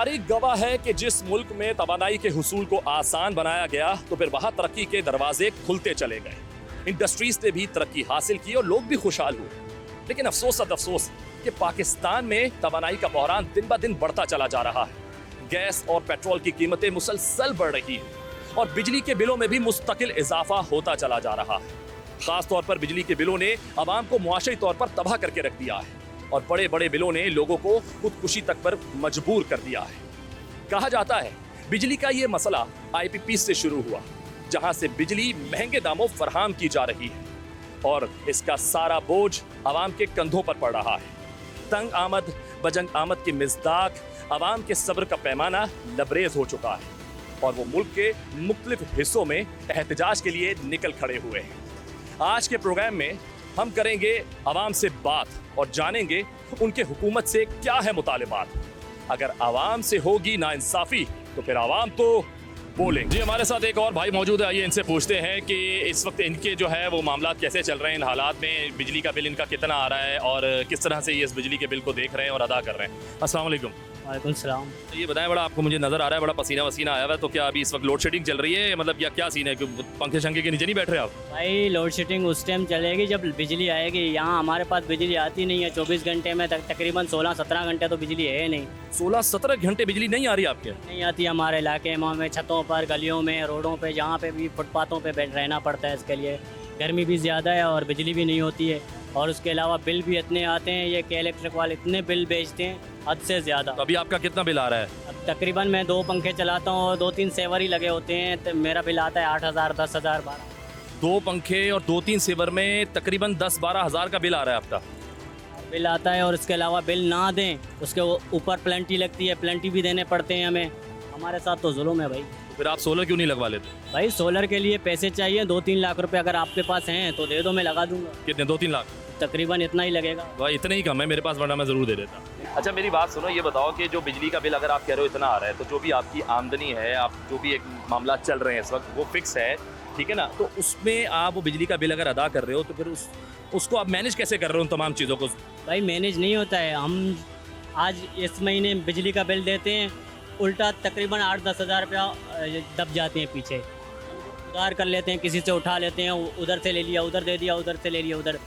तारीख गवाह है कि जिस मुल्क में तवानाई के हुसूल को आसान बनाया गया तो फिर वहां तरक्की के दरवाजे खुलते चले गए। इंडस्ट्रीज ने भी तरक्की हासिल की और लोग भी खुशहाल हुए। लेकिन अफसोस अफसोस कि पाकिस्तान में तवानाई का बहरान दिन ब दिन बढ़ता चला जा रहा है। गैस और पेट्रोल की कीमतें मुसलसल बढ़ रही हैं और बिजली के बिलों में भी मुस्तकिल इजाफा होता चला जा रहा है। खास तौर पर बिजली के बिलों ने आवाम को मुआशरी तौर पर तबाह करके रख दिया है और बड़े बड़े बिलों ने लोगों को खुदकुशी तक पर मजबूर कर दिया है। कहा जाता है बिजली का ये मसला IPP से शुरू हुआ, जहां से बिजली महंगे दामों फराहम की जा रही है और इसका सारा बोझ आवाम के कंधों पर पड़ रहा है। तंग आमद बजंग आमद की मिज़दाक आवाम के सब्र का पैमाना लबरेज हो चुका है और वो मुल्क के मुख्तलिफ हिस्सों में एहतजाज के लिए निकल खड़े हुए हैं। आज के प्रोग्राम में हम करेंगे आवाम से बात और जानेंगे उनके हुकूमत से क्या है मुतालिबात। अगर आवाम से होगी नाइंसाफी तो फिर आवाम तो बोलेंगे। जी, हमारे साथ एक और भाई मौजूद है, आइए इनसे पूछते हैं कि इस वक्त इनके जो है वो मामला कैसे चल रहे हैं। इन हालात में बिजली का बिल इनका कितना आ रहा है और किस तरह से ये इस बिजली के बिल को देख रहे हैं और अदा कर रहे हैं। अस्सलाम वालेकुम। वालेकुम सलाम। तो ये बताएं, बड़ा आपको मुझे नज़र आ रहा है बड़ा पसीना वसीना आया हुआ है, तो क्या अभी इस वक्त लोड शेडिंग चल रही है, मतलब क्या सीन है कि पंखे शंखे के नीचे नहीं बैठ रहे आप? भाई लोड शेडिंग उस टाइम चलेगी जब बिजली आएगी। यहाँ हमारे पास बिजली आती नहीं है 24 घंटे में, तकरीबन 16-17 घंटे तो बिजली है नहीं। 16-17 घंटे बिजली नहीं आ रही आपके? नहीं आती हमारे इलाके में, छतों पर, गलियों में, रोडों पे, जहाँ पे भी फुटपाथों पे रहना पड़ता है। इसके लिए गर्मी भी ज़्यादा है और बिजली भी नहीं होती है और उसके अलावा बिल भी इतने आते हैं। ये के इलेक्ट्रिक वाले इतने बिल बेचते हैं हद से ज़्यादा। तो अभी आपका कितना बिल आ रहा है? अब तकरीबन मैं 2 पंखे चलाता हूँ और 2-3 सेवर ही लगे होते हैं, तो मेरा बिल आता है 8,000, 10,000, 12। 2 पंखे और 2-3 सेवर में तकरीबन 10-12 हज़ार का बिल आ रहा है आपका? बिल आता है और इसके अलावा बिल ना दें उसके ऊपर प्लेंटी लगती है, प्लेंटी भी देने पड़ते हैं हमें। हमारे साथ तो जुल्म है भाई। फिर आप सोलर क्यों नहीं लगवा लेते? भाई सोलर के लिए पैसे चाहिए, 2-3 लाख रुपए अगर आपके पास हैं तो दे दो, मैं लगा दूंगा। कितने? 2-3 लाख? तकरीबन इतना ही लगेगा भाई इतना ही कम है मेरे पास, वरना मैं ज़रूर दे देता। अच्छा मेरी बात सुनो, ये बताओ कि जो बिजली का बिल अगर आप कह रहे हो इतना आ रहा है, तो जो भी आपकी आमदनी है, आप जो भी एक मामला चल रहे हैं इस वक्त, वो फिक्स है, ठीक है ना? तो उसमें आप वो बिजली का बिल अगर अदा कर रहे हो तो फिर उसको आप मैनेज कैसे कर रहे हो उन तमाम चीज़ों को? भाई मैनेज नहीं होता है। हम आज इस महीने बिजली का बिल देते हैं, उल्टा तकरीबन 8-10 हज़ार रुपया दब जाते हैं पीछे। उधार कर लेते हैं, किसी से उठा लेते हैं, उधर से ले लिया, उधर दे दिया, उधर से ले लिया, उधर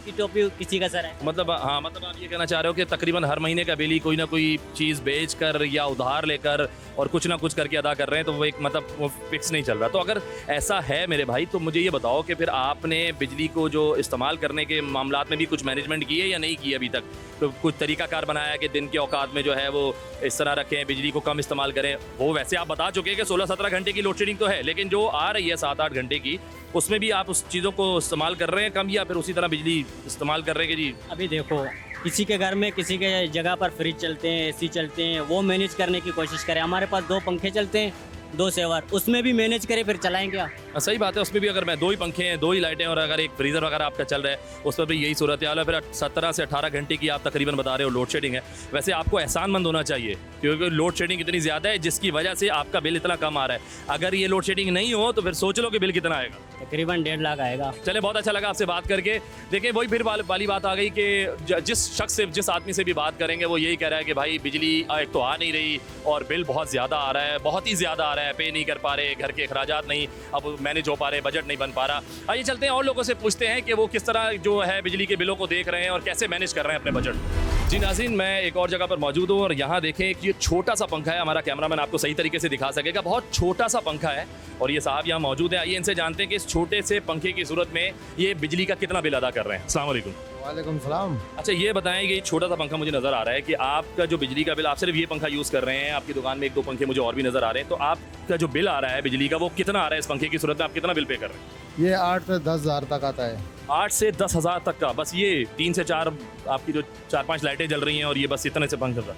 की टोपी किसी का सर है। मतलब हाँ, मतलब आप ये कहना चाह रहे हो कि तकरीबन हर महीने का बिल ही कोई ना कोई चीज़ बेच कर या उधार लेकर और कुछ ना कुछ करके अदा कर रहे हैं, तो वो एक मतलब वो फिक्स नहीं चल रहा। तो अगर ऐसा है मेरे भाई, तो मुझे ये बताओ कि फिर आपने बिजली को जो इस्तेमाल करने के मामलात में भी कुछ मैनेजमेंट की है या नहीं की अभी तक? तो कुछ तरीकाकार बनाया है कि दिन के औकात में जो है वो इस तरह रखें, बिजली को कम इस्तेमाल करें? वो वैसे आप बता चुके हैं कि 16-17 घंटे की लोड शेडिंग तो है, लेकिन जो आ रही है 7-8 घंटे की, उसमें भी आप उस चीज़ों को इस्तेमाल कर रहे हैं कम, या फिर उसी तरह बिजली इस्तेमाल कर रहे हैं? जी अभी देखो, किसी के घर में किसी के जगह पर फ्रिज चलते हैं, AC चलते हैं, वो मैनेज करने की कोशिश करें। हमारे पास 2 पंखे चलते हैं, 2 सेवर, उसमें भी मैनेज करें, फिर चलाएं क्या? सही बात है, उसमें भी अगर मैं 2 ही पंखे हैं, 2 ही लाइटें और अगर एक फ्रीज़र वगैरह आपका चल रहा है, उस पर भी यही सूरत हाल है। फिर 17 से 18 घंटे की आप तकरीबन बता रहे हो लोड शेडिंग है। वैसे आपको एहसानमंद होना चाहिए क्योंकि लोड शेडिंग इतनी ज़्यादा है जिसकी वजह से आपका बिल इतना कम आ रहा है। अगर ये लोड शेडिंग नहीं हो तो फिर सोच लो कि बिल कितना आएगा। तकरीबन 1.5 लाख आएगा। चले, बहुत अच्छा लगा आपसे बात करके। देखिए वही फिर वाली बात आ गई कि जिस शख्स से, जिस आदमी से भी बात करेंगे वो यही कह रहा है कि भाई बिजली एक तो आ नहीं रही और बिल बहुत ज़्यादा आ रहा है, बहुत ही ज़्यादा आ रहा है, पे नहीं कर पा रहे, घर के अखराजात नहीं अब मैनेज हो पा रहे, बजट नहीं बन पा रहा। आइए चलते हैं और लोगों से पूछते हैं कि वो किस तरह जो है बिजली के बिलों को देख रहे हैं और कैसे मैनेज कर रहे हैं अपने बजट। जी नाज़रीन, मैं एक और जगह पर मौजूद हूँ और यहाँ देखें कि ये छोटा सा पंखा है, हमारा कैमरामैन आपको सही तरीके से दिखा सकेगा, बहुत छोटा सा पंखा है और ये साहब यहाँ मौजूद है। आइए इनसे जानते हैं कि इस छोटे से पंखे की सूरत में ये बिजली का कितना बिल अदा कर रहे हैं। अस्सलाम वालेकुम। वालेकुम सलाम। अच्छा ये बताएं कि ये छोटा सा पंखा मुझे नज़र आ रहा है कि आपका जो बिजली का बिल, आप सिर्फ ये पंखा यूज़ कर रहे हैं, आपकी दुकान में 1-2 पंखे मुझे और भी नज़र आ रहे हैं, तो आपका जो बिल आ रहा है बिजली का वो कितना आ रहा है इस पंखे की सूरत में? आप कितना बिल पे कर रहे हैं? ये 8 से 10 हज़ार तक आता है। 8 से 10 हज़ार तक का? बस ये 3 से 4 आपकी जो 4-5 लाइटें जल रही हैं और ये बस इतने से पंखे का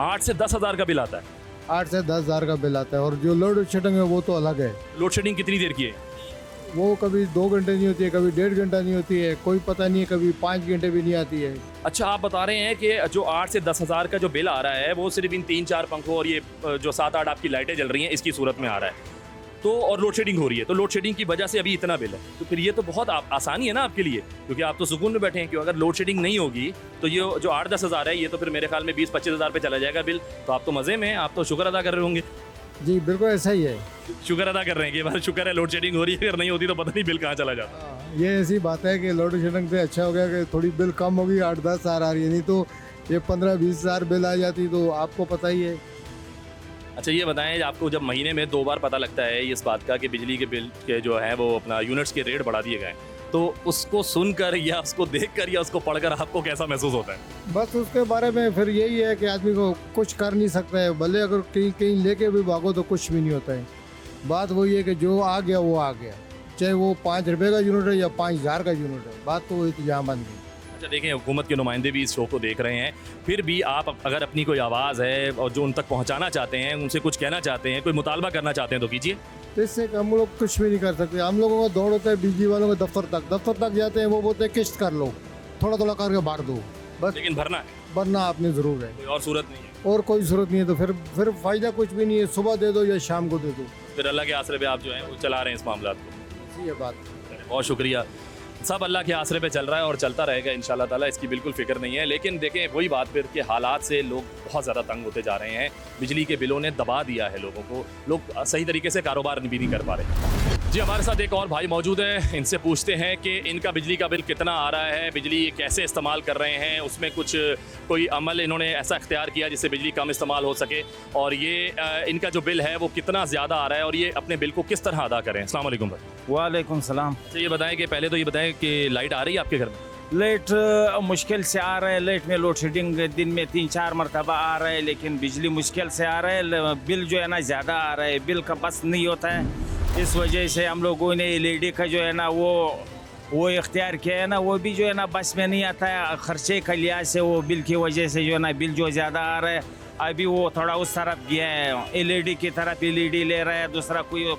8 से 10 हज़ार का बिल आता है? 8 से 10 हज़ार का बिल आता है और जो लोड शेडिंग है वो तो अलग है। लोड शेडिंग कितनी देर की है? वो कभी 2 घंटे नहीं होती है, कभी 1.5 घंटा नहीं होती है, कोई पता नहीं है, कभी 5 घंटे भी नहीं आती है। अच्छा आप बता रहे हैं कि जो 8 से 10 हज़ार का जो बिल आ रहा है वो सिर्फ इन 3-4 पंखों और ये जो 7-8 आपकी लाइटें जल रही हैं इसकी सूरत में आ रहा है। तो और लोड शेडिंग हो रही है, तो लोड शेडिंग की वजह से अभी इतना बिल है। तो फिर ये तो बहुत आसानी है ना आपके लिए, क्योंकि आप तो सुकून में बैठे हैं कि अगर लोड शेडिंग नहीं होगी तो ये जो 8-10 हज़ार है ये तो फिर मेरे ख्याल में 20-25 हज़ार पे चला जाएगा बिल। तो आप तो मज़े में हैं, आप तो शुक्र अदा कर रहे होंगे। जी बिल्कुल ऐसा ही है। शुक्र अदा कर रहे हैं कि बार शुक्र है लोड शेडिंग हो रही है, अगर नहीं होती तो पता नहीं बिल कहाँ चला जाता। ये ऐसी बात है कि लोड शेडिंग से अच्छा हो गया कि थोड़ी बिल कम होगी, 8-10 हज़ार आ रही है, नहीं तो ये 15-20 हज़ार बिल आ जाती तो आपको पता ही है। अच्छा ये बताएं, आपको जब महीने में 2 बार पता लगता है इस बात का कि बिजली के बिल के जो है वो अपना यूनिट्स के रेट बढ़ा दिए गए, तो उसको सुनकर या उसको देखकर या उसको पढ़कर आपको कैसा महसूस होता है? बस उसके बारे में फिर यही है कि आदमी को कुछ कर नहीं सकता है, भले अगर कहीं कहीं लेके भी भागो तो कुछ भी नहीं होता है। बात वही है कि जो आ गया वो आ गया, चाहे वो 5 रुपये का यूनिट है या 5000 का यूनिट है, बात तो वही तो जहाँ बन गई। अच्छा देखें, हुकूमत के नुमाइंदे भी इस शो को देख रहे हैं, फिर भी आप अगर अपनी कोई आवाज़ है और जो उन तक पहुंचाना चाहते हैं, उनसे कुछ कहना चाहते हैं, कोई मुतालबा करना चाहते हैं तो कीजिए। तो इससे हम लोग कुछ भी नहीं कर सकते। हम लोगों का दौड़ होता है बिजली वालों के दफ्तर तक जाते हैं, वो बोलते हैं किस्त कर लो, थोड़ा थोड़ा करके भर दो, बस। लेकिन भरना है, भरना आपने ज़रूर है, कोई और सूरत नहीं है। और कोई ज़रूरत नहीं है। तो फिर फ़ायदा कुछ भी नहीं है, सुबह दे दो या शाम को दे दो। फिर अल्लाह के आसरे पे आप जो है वो चला रहे हैं इस मामला को। ये बात बहुत शुक्रिया। सब अल्लाह के आसरे पे चल रहा है और चलता रहेगा इंशाल्लाह ताला, इसकी बिल्कुल फिक्र नहीं है। लेकिन देखें वही बात फिर कि हालात से लोग बहुत ज़्यादा तंग होते जा रहे हैं। बिजली के बिलों ने दबा दिया है लोगों को, लोग सही तरीके से कारोबार भी नहीं कर पा रहे। जी हमारे साथ एक और भाई मौजूद है, इनसे पूछते हैं कि इनका बिजली का बिल कितना आ रहा है, बिजली कैसे इस्तेमाल कर रहे हैं, उसमें कुछ कोई अमल इन्होंने ऐसा इख्तियार किया जिससे बिजली कम इस्तेमाल हो सके, और ये इनका जो बिल है वो कितना ज़्यादा आ रहा है और ये अपने बिल को किस तरह अदा करें। अस्सलाम वालेकुम भाई। वालेकुम सलाम। अच्छा ये बताएं कि पहले तो ये बताएं कि लाइट आ रही है आपके घर में? लाइट मुश्किल से आ रहा है, लाइट में लोड शेडिंग दिन में 3-4 मरतबा आ रहा है, लेकिन बिजली मुश्किल से आ रहा है। बिल जो है ना ज़्यादा आ रहा है, बिल का बस नहीं होता है। इस वजह से हम लोगों ने LED का जो है ना वो इख्तियार किया है ना, वो भी जो है ना बस में नहीं आता है। ख़र्चे का लिहाज से वो बिल की वजह से जो है ना बिल जो ज़्यादा आ रहा है, अभी वो थोड़ा उस तरफ गया है, LED की तरफ LED ले रहा है। दूसरा कोई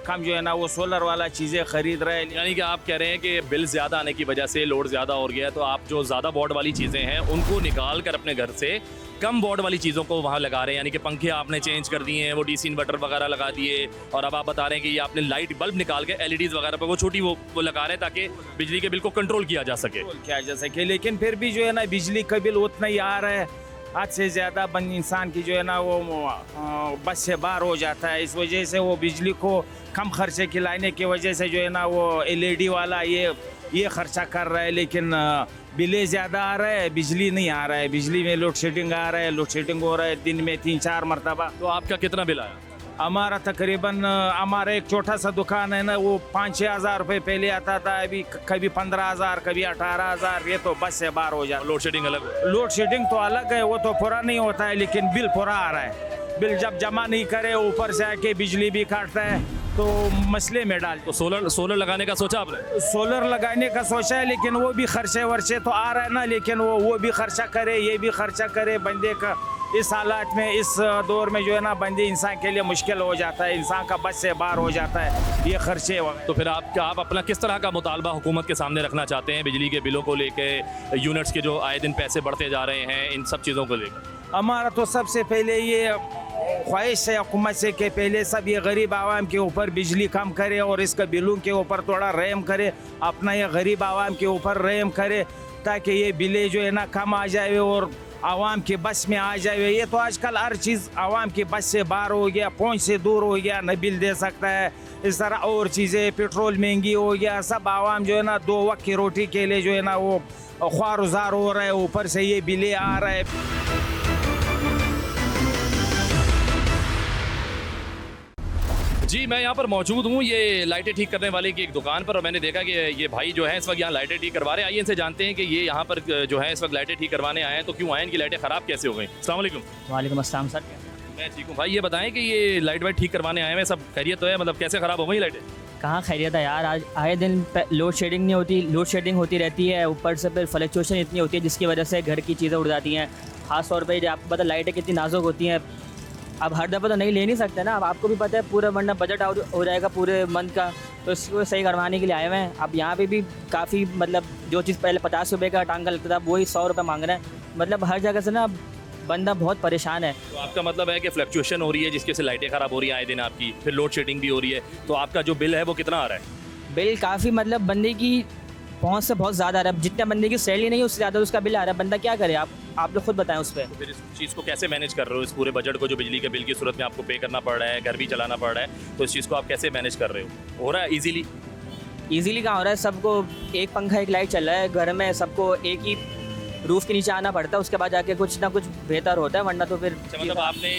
कम जो है ना वो सोलर वाला चीज़ें खरीद रहे हैं। यानी कि आप कह रहे हैं कि बिल ज़्यादा आने की वजह से लोड ज़्यादा हो गया है, तो आप जो ज़्यादा वॉट वाली चीज़ें हैं उनको निकाल कर अपने घर से कम वॉट वाली चीज़ों को वहाँ लगा रहे हैं। यानी कि पंखे आपने चेंज कर दिए हैं, वो DC इन्वर्टर वगैरह लगा दिए, और अब आप बता रहे हैं कि ये आपने लाइट बल्ब निकाल के LEDs वगैरह पर वो छोटी वो लगा रहे हैं ताकि बिजली के बिल को कंट्रोल किया जा सके। लेकिन फिर भी जो है ना बिजली का बिल उतना ही आ रहा है, हद से ज़्यादा इंसान की जो है ना वो बस से बाहर हो जाता है। इस वजह से वो बिजली को कम खर्चे खिलाने की वजह से जो है ना वो LED वाला ये खर्चा कर रहा है, लेकिन बिलें ज़्यादा आ रहा है, बिजली नहीं आ रहा है। बिजली में लोड शेडिंग आ रहा है, लोड शेडिंग हो रहा है दिन में 3-4 मरतबा। तो आपका कितना बिल आया? हमारा तकरीबन हमारा एक छोटा सा दुकान है ना, वो 5-6 हज़ार रुपये पहले आता था, अभी कभी 15,000 कभी 18,000, ये तो बस से बाहर हो जाता। लोड शेडिंग अलग? लोड शेडिंग तो अलग है, वो तो पूरा नहीं होता है, लेकिन बिल पूरा आ रहा है। बिल जब जमा नहीं करे ऊपर से आके बिजली भी काटता है, तो मसले में डाल। तो सोलर लगाने का सोचा आपने? सोलर लगाने का सोचा है, लेकिन वो भी खर्चे वर्चे तो आ रहा है ना, लेकिन वो भी खर्चा करे, ये भी खर्चा करे। बंदे का इस हालात में, इस दौर में जो है ना बंदे इंसान के लिए मुश्किल हो जाता है, इंसान का बस से बाहर हो जाता है ये खर्चे वगैरह। तो फिर आप अपना किस तरह का मुतालबा हुकूमत के सामने रखना चाहते हैं बिजली के बिलों को लेके, यूनिट्स के जो आए दिन पैसे बढ़ते जा रहे हैं, इन सब चीज़ों को लेकर? हमारा तो सबसे पहले ये ख्वाहिश है हुकूमत से कि पहले सब ये गरीब आवाम के ऊपर बिजली कम करे और इसका बिलों के ऊपर थोड़ा रहम करे, अपना ये गरीब आवाम के ऊपर रहम करे, ताकि ये बिलें जो है ना कम आ जाए और आवाम के बस में आ जाए। ये तो आजकल हर चीज़ आवाम के बस से बाहर हो गया, पहुँच से दूर हो गया, न बिल दे सकता है। इस तरह और चीज़ें, पेट्रोल महंगी हो गया, सब आवाम जो है ना 2 वक्त की रोटी के लिए जो है ना वो ख्वारुज़ार हो रहा है, ऊपर से ये बिलें आ रहा है। जी मैं यहाँ पर मौजूद हूँ ये लाइटें ठीक करने वाले की एक दुकान पर, और मैंने देखा कि ये भाई जो है इस वक्त यहाँ लाइटें ठीक करवा रहे हैं। आइए इनसे जानते हैं कि ये यहाँ पर जो है इस वक्त लाइटें ठीक करवाने आए हैं तो क्यों आए, इनकी लाइटें ख़राब कैसे हो गई? अस्सलाम वालेकुम। वालेकुम अस्सलाम सर। मैं ठीक हूँ भाई। ये बताएं कि ये लाइट वाइट ठीक करवाने आए हैं, सब खैरियत तो है? मतलब कैसे ख़राब हो गई लाइटें? कहाँ खैरियत है यार, आज आए दिन लोड शेडिंग नहीं होती, लोड शेडिंग होती रहती है, ऊपर से फिर फ्लक्चुएशन इतनी होती है जिसकी वजह से घर की चीज़ें उड़ जाती हैं। ख़ास तौर पर आपको पता लाइटें कितनी नाजुक होती हैं, अब हर दफ़ा तो नहीं ले नहीं सकते ना, अब आपको भी पता है पूरा वरना बजट आउट हो जाएगा पूरे मंथ का, तो इसको सही करवाने के लिए आए हुए हैं। अब यहाँ पे भी काफ़ी मतलब जो चीज़ पहले 50 रुपये का टांगा लगता था वही 100 रुपये मांग रहे हैं। मतलब हर जगह से ना बंदा बहुत परेशान है। तो आपका मतलब है कि फ्लक्चुएशन हो रही है जिसकी वजह से लाइटें ख़राब हो रही हैं आए दिन आपकी, फिर लोड शेडिंग भी हो रही है, तो आपका जो बिल है वो कितना आ रहा है? बिल काफ़ी मतलब बंदे की पहुंच से बहुत ज़्यादा आ रहा है। जितना बंदे की सैलरी नहीं है उससे ज़्यादा उसका बिल आ रहा है। बंदा क्या करे, आप लोग खुद बताएं उस पर। तो फिर इस चीज़ को कैसे मैनेज कर रहे हो, इस पूरे बजट को जो बिजली के बिल की सूरत में आपको पे करना पड़ रहा है, घर भी चलाना पड़ रहा है, तो इस चीज़ को आप कैसे मैनेज कर रहे हो रहा है ईजीली? ईजीली कहाँ हो रहा है, सबको एक पंखा एक लाइट चल रहा है घर में, सबको एक ही रूफ़ के नीचे आना पड़ता है, उसके बाद जाके कुछ ना कुछ बेहतर होता है, वरना तो फिर मतलब आपने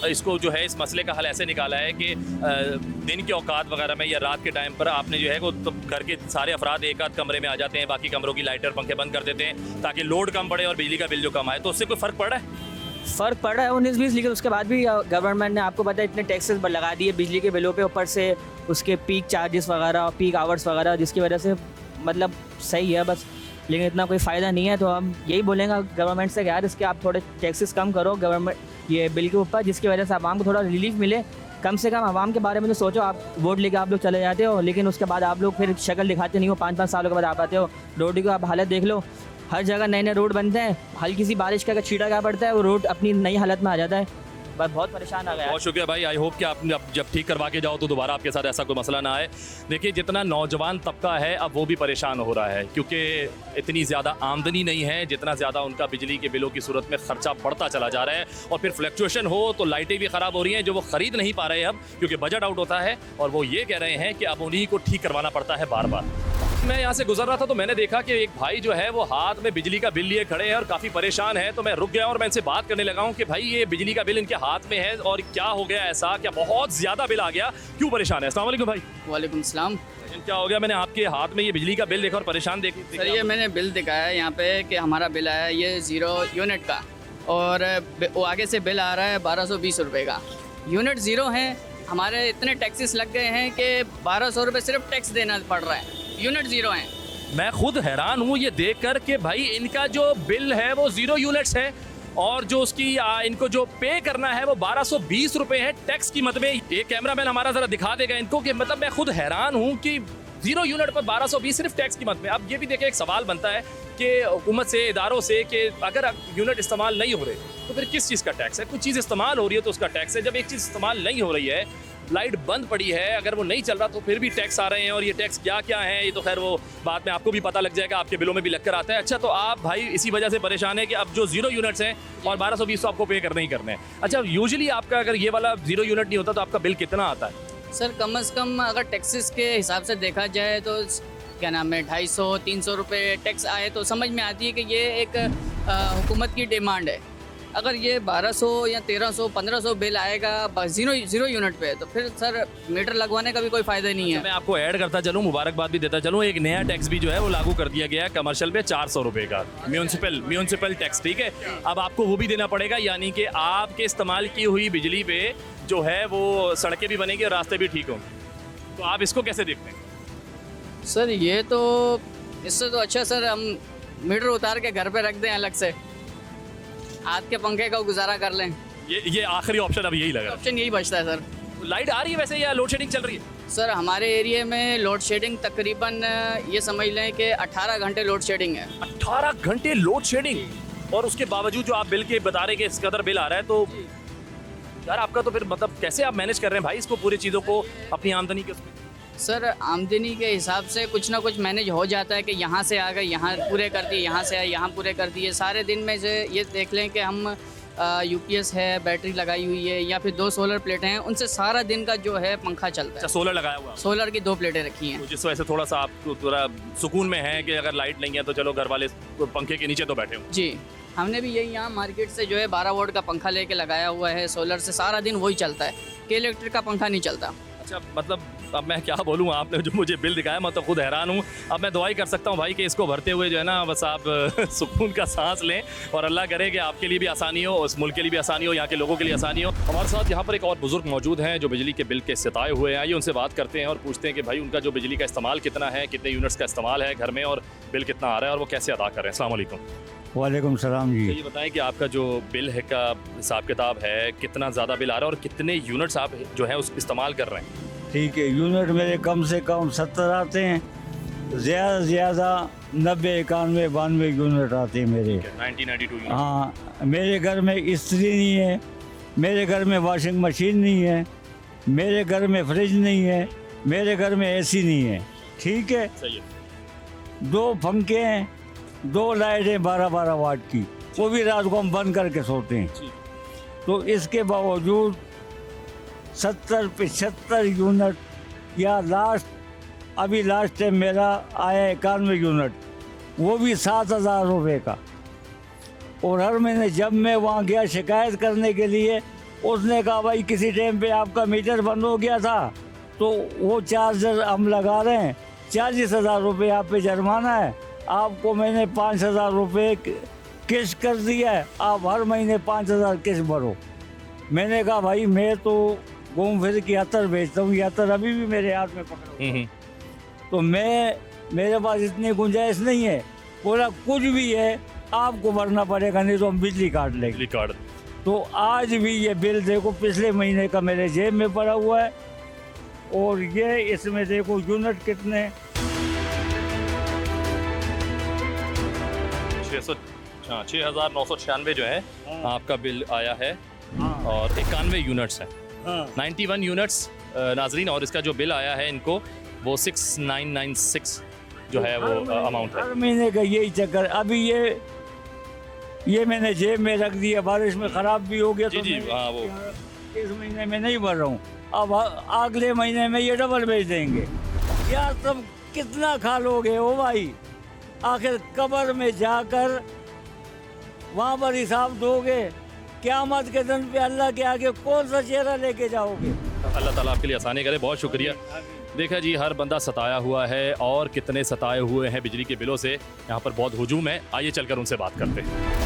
इसको जो है इस मसले का हल ऐसे निकाला है कि दिन के औकात वगैरह में या रात के टाइम पर आपने जो है वो तो घर के सारे अफराद एक आध कमरे में आ जाते हैं, बाकी कमरों की लाइटें और पंखे बंद कर देते हैं ताकि लोड कम पड़े और बिजली का बिल जो कम आए, तो उससे कोई फ़र्क पड़ रहा है? फ़र्क पड़ रहा है 19-20, लेकिन उसके बाद भी गवर्नमेंट ने आपको पता है इतने टैक्सेस लगा दिए बिजली के बिलों पे, ऊपर से उसके पीक चार्जेस वगैरह, पीक आवर्स वगैरह, जिसकी वजह से मतलब सही है बस, लेकिन इतना कोई फ़ायदा नहीं है। तो हम यही बोलेंगे गवर्नमेंट से कि यार इसके आप थोड़े टैक्सेस कम करो गवर्नमेंट ये बिल के ऊपर, जिसकी वजह से आवाम को थोड़ा रिलीफ मिले। कम से कम आवाम के बारे में तो सोचो, आप वोट लेके आप लोग चले जाते हो, लेकिन उसके बाद आप लोग फिर शक्ल दिखाते नहीं हो, 5-5 सालों के बाद आप आते हो। रोड की आप हालत देख लो, हर जगह नए नए रोड बनते हैं, हल्की सी बारिश का अगर छींटा क्या पड़ता है वो रोड अपनी नई हालत में आ जाता है। बस बहुत परेशान आ गया। बहुत शुक्रिया भाई, आई होप कि आप जब ठीक करवा के जाओ तो दोबारा आपके साथ ऐसा कोई मसला ना आए। देखिए जितना नौजवान तबका है अब वो भी परेशान हो रहा है, क्योंकि इतनी ज़्यादा आमदनी नहीं है जितना ज़्यादा उनका बिजली के बिलों की सूरत में खर्चा बढ़ता चला जा रहा है, और फिर फ्लक्चुएशन हो तो लाइटें भी ख़राब हो रही हैं जो वो ख़रीद नहीं पा रहे अब, क्योंकि बजट आउट होता है, और वो ये कह रहे हैं कि अब उन्हीं को ठीक करवाना पड़ता है बार बार। मैं यहाँ से गुजर रहा था तो मैंने देखा कि एक भाई जो है वो हाथ में बिजली का बिल लिए खड़े हैं और काफ़ी परेशान है, तो मैं रुक गया और मैं इनसे बात करने लगा हूँ कि भाई ये बिजली का बिल इनके हाथ में है और क्या हो गया ऐसा, क्या बहुत ज़्यादा बिल आ गया, क्यों परेशान है? अस्सलाम वालेकुम भाई। वालेकुम सलाम। क्या हो गया? मैंने आपके हाथ में ये बिजली का बिल देखा और परेशान देख सर ये मैंने बिल दिखाया है यहाँ पे कि हमारा बिल आया है ये 0 यूनिट का, और वो आगे से बिल आ रहा है 1220 रुपये का। यूनिट 0 है, हमारे इतने टैक्सेस लग गए हैं कि 1200 रुपये सिर्फ टैक्स देना पड़ रहा है, यूनिट 0 है। मैं खुद हैरान हूँ ये देख कर कि भाई इनका जो बिल है वो 0 यूनिट्स है, और जो उसकी इनको जो पे करना है वो 1220 रुपये है टैक्स की मद में। ये कैमरामैन हमारा ज़रा दिखा देगा इनको कि मतलब मैं खुद हैरान हूँ कि 0 यूनिट पर 1220 सिर्फ टैक्स की मद में। अब ये भी देखें, एक सवाल बनता है कि हुकूमत से, इदारों से, कि अगर यूनिट इस्तेमाल नहीं हो रहे तो फिर किस चीज़ का टैक्स है? कुछ चीज़ इस्तेमाल हो रही है तो उसका टैक्स है। जब एक चीज़ इस्तेमाल नहीं हो रही है, लाइट बंद पड़ी है, अगर वो नहीं चल रहा तो फिर भी टैक्स आ रहे हैं, और ये टैक्स क्या क्या है ये तो खैर वो बाद में आपको भी पता लग जाएगा, आपके बिलों में भी लगकर आता है। अच्छा, तो आप भाई इसी वजह से परेशान है कि अब जो 0 यूनिट्स हैं और 1220 तो आपको पे करने ही करने हैं। अच्छा, यूजुअली आपका अगर ये वाला 0 यूनिट नहीं होता तो आपका बिल कितना आता है? सर कम से कम अगर टैक्सेस के हिसाब से देखा जाए तो क्या नाम है 250-300 रुपये टैक्स आए तो समझ में आती है कि ये एक हुकूमत की डिमांड है। अगर ये 1200 या 1300-1500 बिल आएगा 0 यूनिट पे तो फिर सर मीटर लगवाने का भी कोई फ़ायदा नहीं है। मैं आपको ऐड करता चलूँ, मुबारकबाद भी देता चलूँ, एक नया टैक्स भी जो है वो लागू कर दिया गया है कमर्शियल पे 400 रुपये का, म्यूनसिपल टैक्स, ठीक है। अब आपको वो भी देना पड़ेगा, यानी कि आपके इस्तेमाल की हुई बिजली पे जो है वो सड़कें भी बनेंगी और रास्ते भी ठीक होंगे। तो आप इसको कैसे देखते हैं? सर ये तो इससे तो अच्छा सर हम मीटर उतार के घर पे रख दें अलग से, हाथ के पंखे का गुजारा कर लें। ये आखिरी ऑप्शन अब यही लगा, ऑप्शन यही बचता है सर। लाइट आ रही है वैसे या लोड शेडिंग चल रही है? सर हमारे एरिया में लोड शेडिंग तकरीबन ये समझ लें कि 18 घंटे लोड शेडिंग है। 18 घंटे लोड शेडिंग, और उसके बावजूद जो आप बिल के बता रहे हैं कि इस कदर बिल आ रहा है, तो यार आपका तो फिर मतलब कैसे आप मैनेज कर रहे हैं भाई इसको, पूरी चीज़ों को अपनी आमदनी के उसमें? सर आमदनी के हिसाब से कुछ ना कुछ मैनेज हो जाता है कि यहाँ से आ गए यहाँ पूरे कर दिए, यहाँ से आए यहाँ पूरे कर दिए। सारे दिन में से ये देख लें कि हम यूपीएस है, बैटरी लगाई हुई है, या फिर 2 सोलर प्लेटें हैं, उनसे सारा दिन का जो है पंखा चलता है। अच्छा, सोलर लगाया हुआ? सोलर की 2 प्लेटें रखी हैं, तो जिस वजह से थोड़ा सा आप थोड़ा सुकून में है कि अगर लाइट नहीं है तो चलो घर वाले पंखे के नीचे तो बैठे हो। जी हमने भी यही यहाँ मार्केट से जो है 12 वोल्ट का पंखा लेके लगाया हुआ है सोलर से, सारा दिन वही चलता है कि इलेक्ट्रिक का पंखा नहीं चलता। अच्छा, मतलब अब मैं क्या बोलूँ, आपने जो मुझे बिल दिखाया मैं तो खुद हैरान हूँ। अब मैं दुआई कर सकता हूँ भाई कि इसको भरते हुए जो है ना बस आप सुकून का सांस लें, और अल्लाह करे कि आपके लिए भी आसानी हो, उस मुल्क के लिए भी आसानी हो, यहाँ के लोगों के लिए आसानी हो। हमारे साथ यहाँ पर एक और बुजुर्ग मौजूद हैं जो बिजली के बिल के सताए हुए हैं। आइए उनसे बात करते हैं और पूछते हैं कि भाई उनका जो बिजली का इस्तेमाल कितना है, कितने यूनिट्स का इस्तेमाल है घर में, और बिल कितना आ रहा है और वो कैसे अदा कर रहे हैं। अस्सलाम वालेकुम। वालेकुम सलाम जी। ये बताएं कि आपका जो बिल है का हिसाब किताब है, कितना ज़्यादा बिल आ रहा है और कितने यूनिट्स आप जो है उस इस्तेमाल कर रहे हैं? ठीक है, यूनिट मेरे कम से कम 70 आते हैं, ज़्यादा से ज़्यादा 90, 91, 92 यूनिट आते हैं मेरे। 1992 हाँ, मेरे घर में इस्त्री नहीं है, मेरे घर में वॉशिंग मशीन नहीं है, मेरे घर में फ्रिज नहीं है, मेरे घर में एसी नहीं है। ठीक है, सही है। 2 पंखे हैं, 2 लाइटें 12-12 वाट की, वो भी रात को हम बंद करके सोते हैं। तो इसके बावजूद 70-75 यूनिट या अभी लास्ट टाइम मेरा आया 91 यूनिट, वो भी 7,000 रुपये का। और हर महीने जब मैं वहाँ गया शिकायत करने के लिए, उसने कहा भाई किसी टाइम पे आपका मीटर बंद हो गया था तो वो चार्जर हम लगा रहे हैं, 40,000 रुपये आप पे जुर्माना है, आपको मैंने 5,000 रुपये किस्त कर दिया है, आप हर महीने 5,000 किस्त भरो। मैंने कहा भाई मैं तो घूम फिर के अतर बेचता हूँ, ये अतर अभी भी मेरे हाथ में पकड़ा हुआ है। तो मेरे पास इतनी गुंजाइश नहीं है। बोला कुछ भी है आपको भरना पड़ेगा, नहीं तो हम बिजली काट लेंगे। बिजली कार्ड तो आज भी ये बिल देखो पिछले महीने का मेरे जेब में पड़ा हुआ है, और ये इसमें देखो यूनिट कितने 6,996 जो है आपका बिल आया है, और 91 यूनिट्स हैं। 91 यूनिट्स नाजरीन, और इसका जो बिल आया है इनको वो 6996 जो है वो अमाउंट है। हर महीने का यही चक्कर। अभी ये मैंने जेब में रख दिया, बारिश में ख़राब भी हो गया। जी, तो जी, हाँ, वो इस महीने में नहीं भर रहा हूँ, अब अगले महीने में ये डबल भेज देंगे। यार तुम कितना खा लोगे ओ भाई, आखिर कब्र में जाकर वहाँ पर हिसाब दोगे, क़यामत के दिन पे अल्लाह के आगे कौन सा चेहरा लेके जाओगे। अल्लाह ताला आपके लिए आसानी करे, बहुत शुक्रिया। देखा जी, हर बंदा सताया हुआ है, और कितने सताए हुए हैं बिजली के बिलों से। यहाँ पर बहुत हुजूम है, आइए चलकर उनसे बात करते हैं।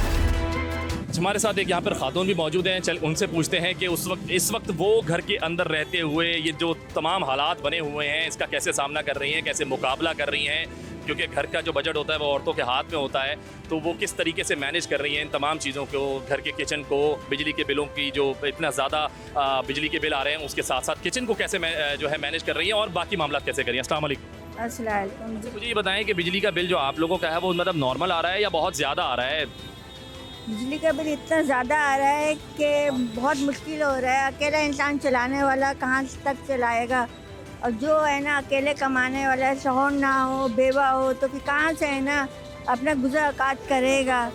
हमारे साथ एक यहाँ पर खातून भी मौजूद हैं, चल उनसे पूछते हैं कि इस वक्त वो घर के अंदर रहते हुए ये जो तमाम हालात बने हुए हैं इसका कैसे सामना कर रही हैं, कैसे मुकाबला कर रही हैं, क्योंकि घर का जो बजट होता है वो औरतों के हाथ में होता है। तो वो किस तरीके से मैनेज कर रही हैं इन तमाम चीज़ों को, घर के किचन को, बिजली के बिलों की जो इतना ज़्यादा बिजली के बिल आ रहे हैं उसके साथ साथ किचन को कैसे जो है मैनेज कर रही हैं, और बाकी मामला कैसे कर रही हैं। अस्सलाम वालेकुम। अस्सलाम वालेकुम जी। मुझे ये बताएं कि बिजली का बिल जो आप लोगों का है वो मतलब नॉर्मल आ रहा है या बहुत ज़्यादा आ रहा है? बिजली का बिल इतना ज़्यादा आ रहा है कि बहुत मुश्किल हो रहा है। अकेला इंसान चलाने वाला कहाँ तक चलाएगा, और जो है ना अकेले कमाने वाला शौहर ना हो, बेवा हो, तो फिर कहाँ से है ना अपना गुज़र औकात करेगा।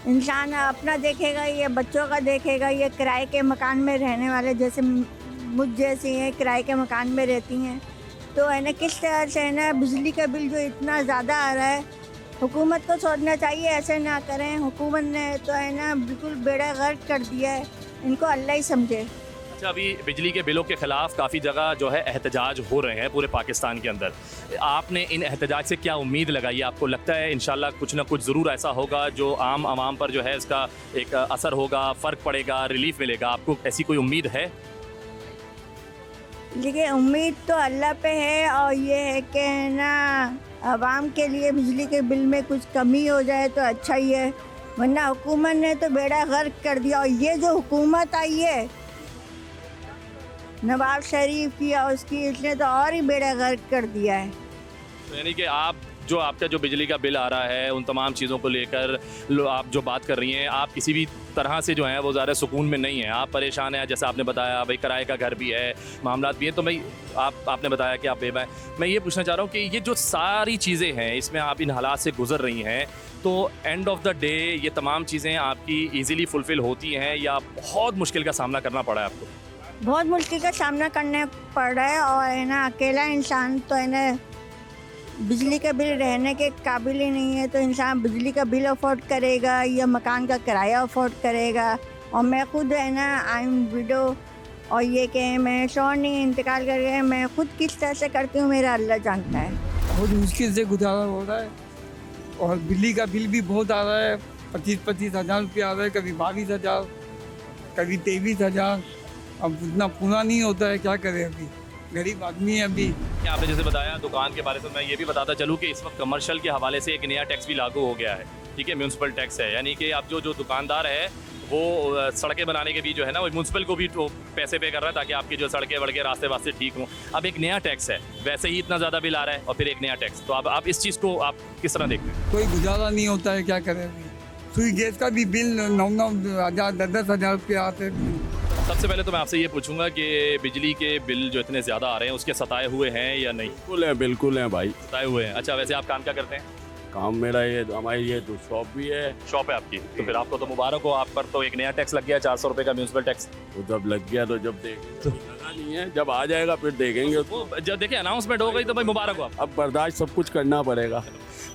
इंसान अपना देखेगा, ये बच्चों का देखेगा, ये किराए के मकान में रहने वाले जैसे मुझ जैसी हैं किराए के मकान में रहती हैं, तो है ना किस तरह से है ना बिजली का बिल जो इतना ज़्यादा आ रहा है, हुकूमत को सोचना चाहिए ऐसे ना करें। हुकूमत ने तो है ना बिल्कुल बेड़ा गर्क कर दिया है, इनको अल्लाह ही समझे। अच्छा, अभी बिजली के बिलों के ख़िलाफ़ काफ़ी जगह जो है एहतजाज हो रहे हैं पूरे पाकिस्तान के अंदर। आपने इन एहतजाज से क्या उम्मीद लगाई? आपको लगता है इंशाल्लाह कुछ ना कुछ ज़रूर ऐसा होगा जो आम आवाम पर जो है इसका एक असर होगा, फ़र्क पड़ेगा, रिलीफ मिलेगा? आपको ऐसी कोई उम्मीद है? देखिए, उम्मीद तो अल्लाह पे है, और ये है कि ना आवाम के लिए बिजली के बिल में कुछ कमी हो जाए तो अच्छा ही है, वरना हुकूमत ने तो बेड़ा गर्क कर दिया। और ये जो हुकूमत आई है नवाज शरीफ की और उसकी, इसने तो और ही बेड़ा गर्क कर दिया है। यानी कि आपका जो बिजली का बिल आ रहा है उन तमाम चीज़ों को लेकर आप जो बात कर रही हैं, आप किसी भी तरह से जो है वो ज़्यादा सुकून में नहीं है, आप परेशान हैं। जैसे आपने बताया भाई किराए का घर भी है, मामला भी है, तो मैं आपने बताया कि आप बेवा हैं। मैं ये पूछना चाह रहा हूँ कि ये जो सारी चीज़ें हैं इसमें आप इन हालात से गुजर रही हैं, तो एंड ऑफ द डे ये तमाम चीज़ें आपकी ईज़िली फुलफ़िल होती हैं या बहुत मुश्किल का सामना करना पड़ा है आपको? बहुत मुश्किल का सामना करना पड़ रहा है, और है ना अकेला इंसान तो है ना बिजली का बिल रहने के काबिल ही नहीं है, तो इंसान बिजली का बिल अफोर्ड करेगा या मकान का किराया अफोर्ड करेगा। और मैं खुद है ना आई एम विडो, और ये कि मैं शौहर नहीं इंतकाल कर गए, मैं खुद किस तरह से करती हूँ मेरा अल्लाह जानता है। बहुत मुश्किल से गुजारा हो रहा है, और बिजली का बिल भी बहुत आ रहा है, 25-25 हज़ार रुपया आ रहा है, कभी 22,000, कभी 23,000। अब उतना पूरा नहीं होता है, क्या करें, अभी गरीब आदमी है। अभी आपने जैसे बताया दुकान के बारे में, मैं ये भी बताता चलूँ कि इस वक्त कमर्शियल के हवाले से एक नया टैक्स भी लागू हो गया है, ठीक है, म्यूनसिपल टैक्स है। यानी कि अब जो दुकानदार है वो सड़कें बनाने के भी जो है ना वो म्यूनसिपल को भी तो पैसे पे कर रहा है ताकि आपकी जो सड़कें वड़के रास्ते वास्ते ठीक हों। अब एक नया टैक्स है, वैसे ही इतना ज़्यादा बिल आ रहा है और फिर एक नया टैक्स, तो अब आप इस चीज़ को आप किस तरह देखते हैं? कोई गुजारा नहीं होता है, क्या करें। सुई गैस का भी बिल 9-9 हज़ार 10-10 हज़ार रुपये आते हैं। सबसे पहले तो मैं आपसे ये पूछूंगा कि बिजली के बिल जो इतने ज़्यादा आ रहे हैं उसके सताए हुए हैं या नहीं? बिल्कुल है भाई, सताए हुए हैं। अच्छा, वैसे आप काम क्या करते हैं? काम मेरा ये हमारी ये तो शॉप भी है। शॉप है आपकी, तो फिर आपको तो मुबारक हो, आप पर तो एक नया टैक्स लग गया 400 रुपये का म्यूनसिपल टैक्स। तो जब लग गया तो जब देखेंगे, तो लगा नहीं है, जब आ जाएगा फिर देखेंगे। वो जब देखिए अनाउंसमेंट हो गई तो भाई मुबारक हो आप। अब बर्दाश्त सब कुछ करना पड़ेगा।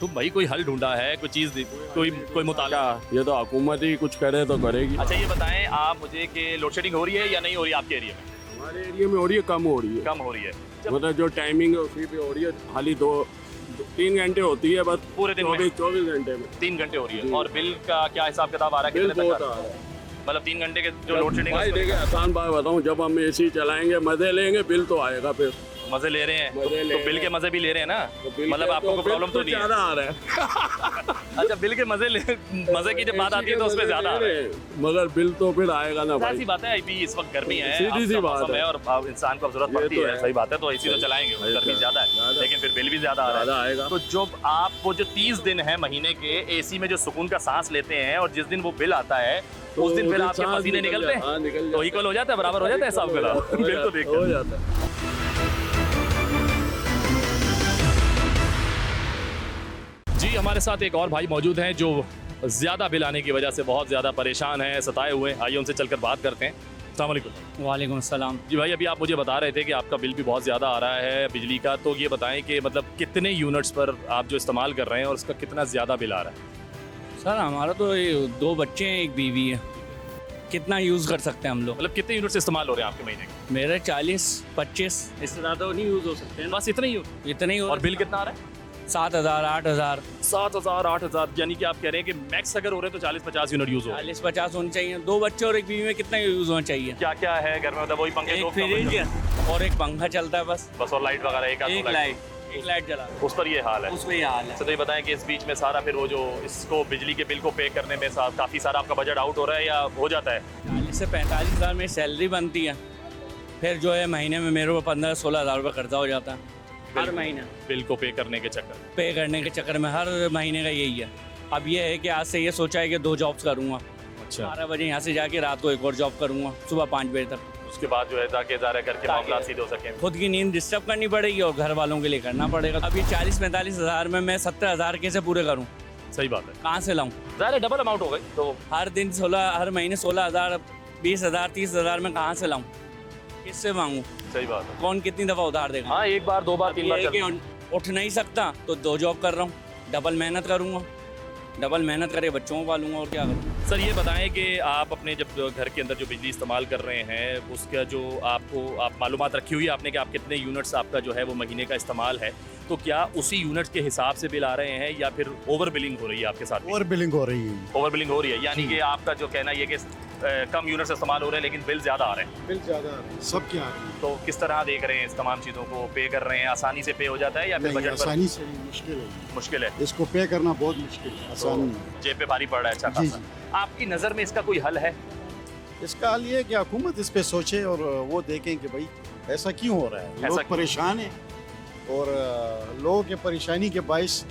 तो भाई कोई हल ढूंढा है, कोई चीज़ कोई मुताला? ये तो हुकूमत ही कुछ करे तो करेगी। अच्छा ये बताएं आप मुझे कि लोड शेडिंग हो रही है या नहीं हो रही है आपके एरिया में? हमारे एरिया में हो रही है, कम हो रही है। कम हो रही है, मतलब जो टाइमिंग है उसी पे हो रही है, खाली 2-3 घंटे होती है बस पूरे दिन में 24 घंटे में 3 घंटे हो रही है। और बिल का क्या हिसाब किताब आ रहा है? बिल कितने बहुत तक आ का? रहा है। मतलब 3 घंटे के जो लोड शेडिंग भाई देखिए आसान बात बताऊँ, जब हम एसी चलाएंगे मजे लेंगे, बिल तो आएगा फिर। मजे ले रहे हैं मजे ले तो बिल के मजे भी ले रहे हैं ना, तो बिल मतलब के आपको कोई तो प्रॉब्लम तो बिल नहीं है? ज़्यादा आ रहा है। अच्छा, बिल के मजे की जब बात आती है तो उसमें ज्यादा आ रहा है, मगर बिल तो फिर आएगा ना भाई। ऐसी बात है। अभी इस वक्त गर्मी है, सीधी सी आपका बात मौसम है। और अब इंसान को अब जरूरत पड़ती तो है, है। सही बात है, तो एसी तो चलाएंगे, ये तो गर्मी है। ज्यादा है ज्यादा। लेकिन फिर बिल भी ज्यादा आ रहा ज़्यादा है। आएगा। तो जब आप वो जो 30 दिन है महीने के एसी में जो सुकून का सांस लेते हैं और जिस दिन वो बिल आता है तो उस दिन फिर आपके सांस पसीने निकल निकलते हाँ, निकल हैं, तो इक्वल हो जाता है, बराबर हो जाता है सब बिल। बिल तो देखते हो हैं। जाता है। जी हमारे साथ एक और भाई मौजूद हैं जो ज़्यादा बिल आने की वजह से बहुत ज़्यादा परेशान हैं, सताए हुए हैं। आइए उनसे चलकर बात करते हैं। अस्सलाम वालेकुम। वालेकुम अस्सलाम। जी भाई, अभी आप मुझे बता रहे थे कि आपका बिल भी बहुत ज़्यादा आ रहा है बिजली का, तो ये बताएं कि मतलब कितने यूनिट्स पर आप जो इस्तेमाल कर रहे हैं और उसका कितना ज़्यादा बिल आ रहा है? सर हमारा तो ये 2 बच्चे हैं, एक बीवी है, कितना यूज़ कर सकते हैं हम लोग? मतलब कितने यूनिट्स इस्तेमाल हो रहे हैं आपके महीने के? मेरे 40-25, इससे ज़्यादा नहीं यूज़ हो सकते हैं। बस इतने ही हो? इतने ही हो। और बिल कितना आ रहा है? 7,000 8,000 7,000 8,000, यानी कि आप कह रहे हैं कि मैक्स अगर हो रहे हैं तो 40-50 यूनिट यूज़ हो। 40-50 होने चाहिए। 2 बच्चे और एक बीवी में कितना यूज़ होना चाहिए? क्या क्या है घर में? मतलब वही पंखे, एक दो फ्रिज और एक पंखा चलता है बस और लाइट वगैरह एक लाइट जला, उस पर ये हाल है। उसमें ये हाल है। तो ये बताएं कि इस बीच में सारा फिर वो जो इसको बिजली के बिल को पे करने में काफ़ी सारा आपका बजट आउट हो रहा है या हो जाता है? 40 से 45 हज़ार में सैलरी बनती है, फिर जो है महीने में मेरे को 15-16 हज़ार रुपये खर्चा हो जाता है हर महीने बिल को पे करने के चक्कर में। हर महीने का यही है। अब ये है कि आज से ये सोचा है कि 2 जॉब्स करूँगा। अच्छा, 12 बजे यहाँ से जाके रात को एक और जॉब करूँगा, सुबह 5 बजे तक। उसके बाद जो है ताकि ज़ारा करके मामला सीधे हो सके। खुद की नींद डिस्टर्ब करनी पड़ेगी और घर वालों के लिए करना पड़ेगा। अभी 40-45 हज़ार में मैं 70 हज़ार कैसे पूरे करूँ? सही बात है, कहाँ से लाऊँ? ज़ाहिर डबल अमाउंट हो गई तो हर महीने 16 हज़ार 20 हज़ार 30 हज़ार में कहाँ से लाऊँ? किससे मांगूँ? सही बात है। कौन कितनी दफ़ा उधार देगा? हाँ, एक बार 2 बार 3 बार ये है कि उठ नहीं सकता तो 2 जॉब कर रहा हूँ, डबल मेहनत करूँगा, डबल मेहनत करे बच्चों को पालूंगा और क्या करूँ। सर ये बताएं कि आप अपने जब घर के अंदर जो बिजली इस्तेमाल कर रहे हैं उसका जो आप मालूमात रखी हुई है आपने कि आप कितने यूनिट्स आपका जो है वो महीने का इस्तेमाल है, तो क्या उसी यूनिट्स के हिसाब से बिल आ रहे हैं या फिर ओवर बिलिंग हो रही है आपके साथ? ओवर बिलिंग हो रही है। ओवर बिलिंग हो रही है, यानी कि आपका जो कहना ये कि कम यूनिट्स इस्तेमाल हो रहे हैं लेकिन बिल ज़्यादा आ रहे हैं। बिल ज़्यादा आ रही है, सब क्या आ रही है। तो किस तरह देख रहे हैं इस तमाम चीज़ों को? पे कर रहे हैं, आसानी से पे हो जाता है या फिर नहीं, बजट पर आसानी से नहीं, मुश्किल है। मुश्किल है? इसको पे करना बहुत मुश्किल है, आसान नहीं है। जेब पे भारी पड़ रहा है अच्छा जी, खासा। आपकी नज़र में इसका कोई हल है? इसका हल ये है कि हुकूमत इस पे सोचे और वो देखें कि भाई ऐसा क्यों हो रहा है। ऐसा लोग क्यों? परेशान हैं और लोगों के परेशानी के बायस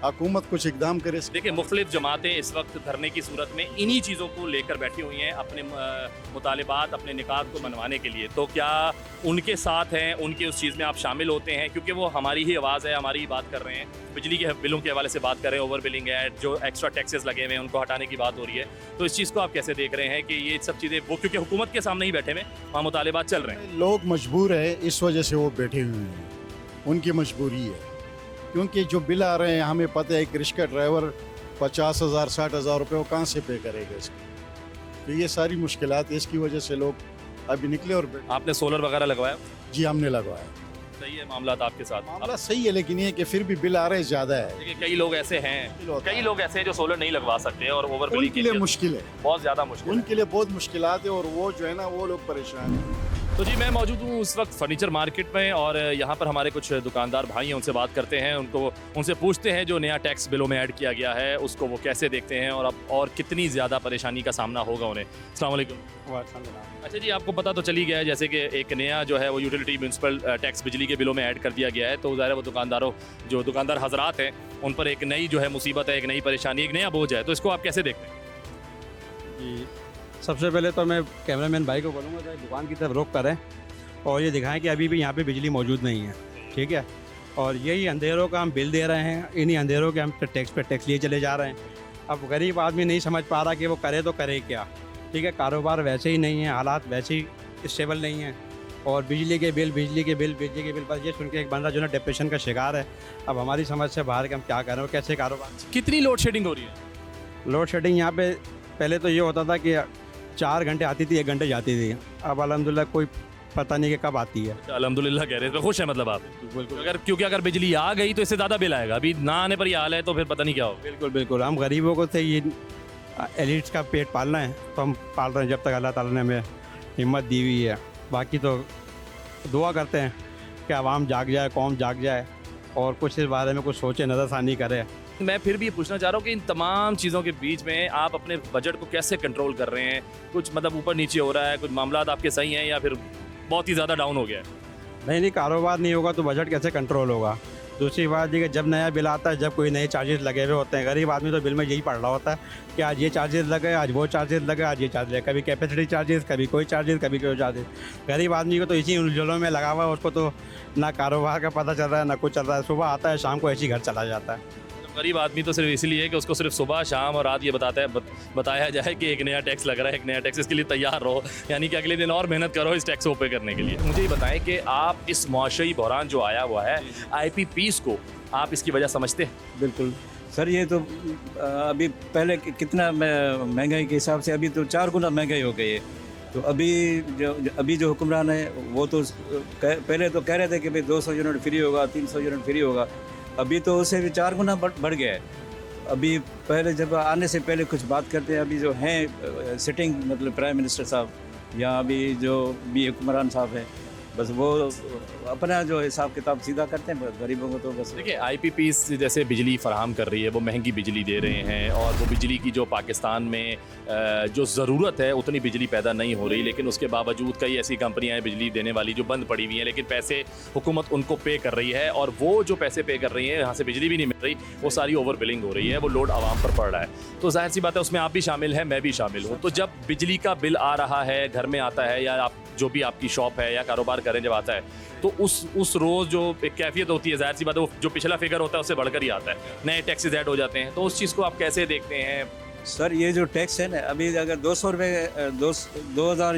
हुकूमत कुछ इकदाम करे। देखिए, मुख्तलिफ जमातें इस वक्त धरने की सूरत में इन्हीं चीज़ों को लेकर बैठी हुई हैं अपने मुतालिबात, अपने निकात को मनवाने के लिए। तो क्या उनके साथ हैं, उनके उस चीज़ में आप शामिल होते हैं? क्योंकि वो हमारी ही आवाज़ है, हमारी ही बात कर रहे हैं। बिजली के बिलों के हवाले से बात कर रहे हैं, ओवर बिलिंग है, जो एक्स्ट्रा टैक्सेस लगे हुए हैं उनको हटाने की बात हो रही है। तो इस चीज़ को आप कैसे देख रहे हैं कि ये सब चीज़ें वो क्योंकि हुकूमत के सामने ही बैठे हुए वहाँ मुतालिबात चल रहे हैं? लोग मजबूर है, इस वजह से वो बैठे हुए हैं, उनकी मजबूरी है। क्योंकि जो बिल आ रहे हैं हमें पता है कि रिक्शा ड्राइवर 50,000 60,000 रुपये वो कहाँ से पे करेगा इसको। तो ये सारी मुश्किलात है, इसकी वजह से लोग अभी निकले और आपने सोलर वगैरह लगवाया? जी हमने लगवाया। सही है मामला आपके साथ? मामला सही है, लेकिन ये कि फिर भी बिल आ रहे ज़्यादा है। देखिए, कई लोग ऐसे हैं जो सोलर नहीं लगवा सकते और ओवर बिलिंग उनके लिए मुश्किल है, बहुत ज़्यादा मुश्किल है। उनके लिए बहुत मुश्किलात है और वो जो है ना वो लोग परेशान हैं। तो जी मैं मौजूद हूँ उस वक्त फर्नीचर मार्केट में और यहाँ पर हमारे कुछ दुकानदार भाई हैं, उनसे बात करते हैं, उनसे पूछते हैं जो नया टैक्स बिलों में ऐड किया गया है उसको वो कैसे देखते हैं और अब और कितनी ज़्यादा परेशानी का सामना होगा उन्हें। अस्सलाम वालेकुम। अच्छा जी, आपको पता तो चली गया है जैसे कि एक नया जो है वो यूटिलिटी म्यूनसिपल टैक्स बिजली के बिलों में ऐड कर दिया गया है, तो ज़ाहिर है वो दुकानदार हजरात हैं उन पर एक नई जो है मुसीबत है, एक नई परेशानी, एक नया बोझ है, तो इसको आप कैसे देखते हैं? जी, सबसे पहले तो मैं कैमरामैन भाई को बोलूँगा कि दुकान की तरफ रुख करें और ये दिखाएं कि अभी भी यहाँ पे बिजली मौजूद नहीं है, ठीक है। और यही अंधेरों का हम बिल दे रहे हैं, इन्हीं अंधेरों के हम टैक्स पे टैक्स लिए चले जा रहे हैं। अब गरीब आदमी नहीं समझ पा रहा कि वो करे तो करे क्या, ठीक है। कारोबार वैसे ही नहीं है, हालात वैसे ही स्टेबल नहीं है और बिजली के बिल पर ये सुन के एक बंदा जो है डिप्रेशन का शिकार है। अब हमारी समझ से बाहर के हम क्या करें और कैसे कारोबार। कितनी लोड शेडिंग हो रही है? लोड शेडिंग यहाँ पे पहले तो ये होता था कि 4 घंटे आती थी, 1 घंटे जाती थी। अब अल्हम्दुलिल्लाह कोई पता नहीं कि कब आती है। अल्हम्दुलिल्लाह कह रहे हैं, तो खुश है मतलब आप? बिल्कुल। क्योंकि अगर बिजली आ गई तो इससे ज़्यादा बिल आएगा, अभी ना आने पर ये हाल है तो फिर पता नहीं क्या हो। बिल्कुल हम गरीबों को तो ये एलिट्स का पेट पालना है तो हम पाल रहे हैं जब तक अल्लाह ताला ने हमें हिम्मत दी हुई है। बाकी तो दुआ करते हैं कि आवाम जाग जाए, कौम जाग जाए और कुछ इस बारे में कुछ सोचे, नज़रसानी करे। मैं फिर भी पूछना चाह रहा हूँ कि इन तमाम चीज़ों के बीच में आप अपने बजट को कैसे कंट्रोल कर रहे हैं? कुछ मतलब ऊपर नीचे हो रहा है, कुछ मामला आपके सही हैं या फिर बहुत ही ज़्यादा डाउन हो गया है? नहीं, कारोबार नहीं होगा तो बजट कैसे कंट्रोल होगा। दूसरी बात ये कि जब नया बिल आता है, जब कोई नए चार्जेस लगे हुए होते हैं, गरीब आदमी तो बिल में यही पड़ रहा होता है कि आज ये चार्जेस लगे, आज वो चार्जेस लगे, आज ये चार्ज लगे, कभी कैपेसिटी चार्जेस, कभी कोई चार्जेस। गरीब आदमी को तो इसी उलझनों में लगा हुआ है, उसको तो ना कारोबार का पता चल रहा है ना कुछ चल रहा है। सुबह आता है, शाम को ऐसे ही घर चला जाता है। गरीब आदमी तो सिर्फ इसलिए है कि उसको सिर्फ सुबह शाम और रात ये बताया जाए कि एक नया टैक्स लग रहा है, एक नया टैक्स, इसके लिए तैयार रहो, यानी कि अगले दिन और मेहनत करो इस टैक्स को पे करने के लिए। मुझे ये बताएं कि आप इस मुआशरी बहरान जो आया हुआ है IPPs को, आप इसकी वजह समझते हैं? बिल्कुल सर, ये तो अभी पहले कितना महंगाई के हिसाब से अभी तो 4 गुना महंगाई हो गई है। तो अभी जो हुक्मरान है वो तो पहले तो कह रहे थे कि भाई 200 यूनिट फ्री होगा, 300 यूनिट फ्री होगा, अभी तो उससे भी 4 गुना बढ़ गया है। अभी पहले जब आने से पहले कुछ बात करते हैं, अभी जो हैं सिटिंग मतलब प्राइम मिनिस्टर साहब या अभी जो भी हुक्मरान साहब हैं, बस वो अपना जो हिसाब किताब सीधा करते हैं, गरीबों को तो बस। देखिए IPPs जैसे बिजली फराहम कर रही है, वो महंगी बिजली दे रहे हैं और वो बिजली की जो पाकिस्तान में जो ज़रूरत है उतनी बिजली पैदा नहीं हो रही, लेकिन उसके बावजूद कई ऐसी कंपनियां हैं बिजली देने वाली जो बंद पड़ी हुई हैं, लेकिन पैसे हुकूमत उनको पे कर रही है और वो जो पैसे पे कर रही है, यहाँ से बिजली भी नहीं मिल रही, वो सारी ओवर बिलिंग हो रही है, वो लोड आवाम पर पड़ रहा है। तो जाहिर सी बात है उसमें आप भी शामिल हैं, मैं भी शामिल हूँ। तो जब बिजली का बिल आ रहा है, घर में आता है या आप जो भी आपकी शॉप है या कारोबार करें जब आता है, तो उस रोज़ जो एक कैफियत होती है, जाहिर सी बात है वो जो पिछला फिगर होता है उससे बढ़कर ही आता है, नए टैक्सेस ऐड हो जाते हैं, तो उस चीज़ को आप कैसे देखते हैं? सर ये जो टैक्स है ना, अभी अगर 200 रुपये 2000